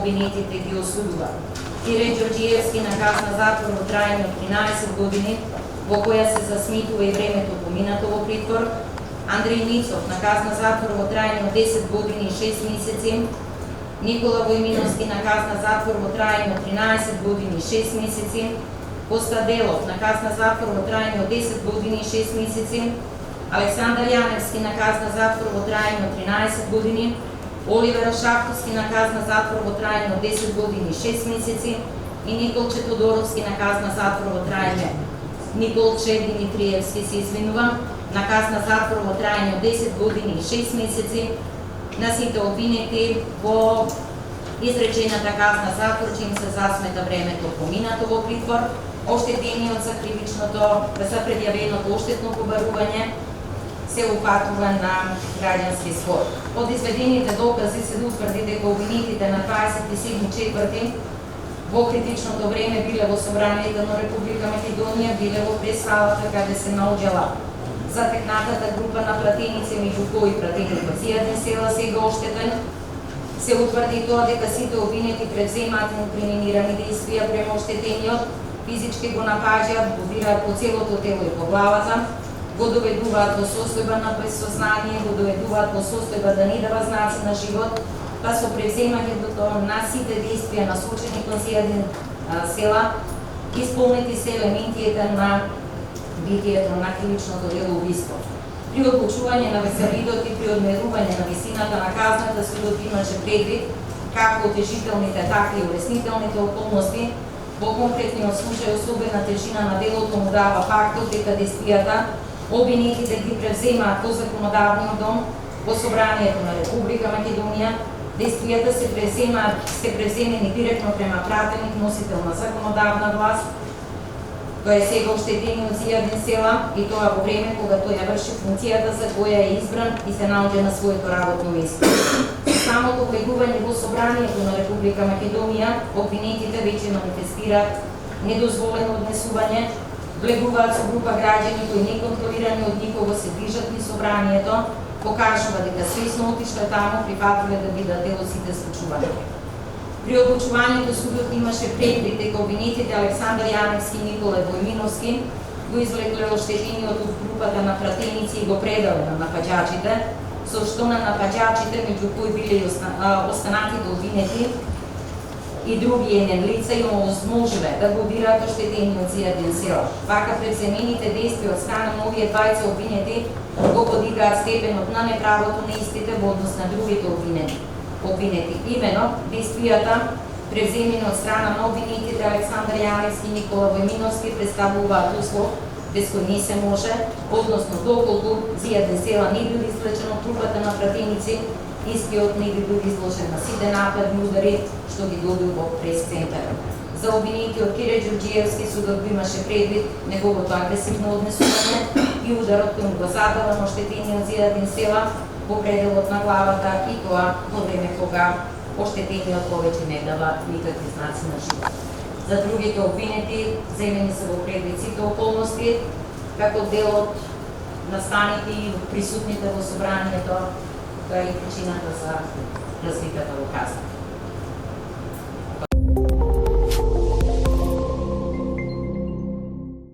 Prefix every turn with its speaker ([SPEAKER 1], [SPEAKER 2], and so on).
[SPEAKER 1] обвинетите ги осудува. Кире Ѓорѓиевски на казна затвор во трајање од 13 години, во која се засмитува и времето поминато во притвор. Андреј Ницов на казна затвор во трајање од 10 години и 6 месеци. Никола Војминовски на казна затвор во трајање од 13 години и 6 месеци. Коста Делов на казна затвор во трајање од 10 години и 6 месеци. Александар Јаневски на казна затвор во трајање од 13 години. Оливер Шафтовски на казна затвор во трајање од 10 години и 6 месеци и Николче Тодоровски на казна затвор во трајање. Николче Димитриевски се извинувам, на казна затвор во трајање од 10 години и 6 месеци. На сите обвинети во изречената казна затвор, че им се засмета времето поминато во притвор, оштетениот за кривичното, за предјавеното оштетно побарување се упатува на граѓански спор. Од изведените докази се утврди дека обвинетите на 27.4. во критичното време биле во собранието на Република Македонија, биле во прес-салата каде се наоѓала затекнатата група на пратеници, меѓу кои пратеникот Зијадин Села сега оштетен. Се утврди тоа дека сите обвинети превземаат инкриминирани действија према оштетениот, физички го напаѓаат, го дираат по целото тело и по главата, го доведуваат во состојба на безсознание, го доведуваат во состојба да не дава знаци на живот, па со превземањето на сите действија насочени кон Зијадин Села, исполнети се елементите на битието на кривичното дело убиство. При одлучување на видот и при одмерување на висината на казната, судот имаше предвид како отежителните, така и улеснителните околности. Во конкретниот случај особена тежина на делото му дава фактот дека действијата обвинетите ги превземаат по законодавниот дом во собранието на Република Македонија. Действијата се превземени директно према пратеник носител на законодавна власт, тој е сега оштетениот Зијадин Села, и тоа во време кога тој ја врши функцијата за која е избран и се наоѓа на своето работно место. Самото влегување во собранието на Република Македонија, обвинетите веќе манифестираат недозволено однесување, влегуваат со група граѓани кои неконтролирани од никого се движат низ собранието, покажува дека свесно отишла таму, прифатиле да бидат дел од сите случувања. При одлучувањето судот имаше предвид дека обвинетите Александар Јаневски и Никола Војминовски го извлекле оштетениот од групата на пратеници и го предале на напаѓачите, со што на напаѓачите, меѓу кои биле и останатите обвинети и други енен лица, им овозможиле да го дираат оштетениот Зијадин Села. Вака превземените действија од страна на овие двајца обвинети го подигаат степенот на неправото на истите во однос на другите обвинети. Имено, действијата превземени од страна на обвинетите Александар Јаневски и Никола Војминовски представуваат услов без кој не се може, односно доколку Зијадин Села не бил извлечен од групата на пратеници, истиот не би бил изложен на сите нападни удари што ги добил во прес-центарот. За обвинетиот Кире Ѓорѓиевски судот го имаше предвид неговото агресивно однесување и ударот кој го задава на оштетениот Зијадин Села во пределот на главата, и тоа во време кога оштетениот повеќе не дава никакви знаци на живот. За другите обвинети земени се во предвид сите околности, како дел од настаните и присутните во собранието, тоа е причината за развитата во казна.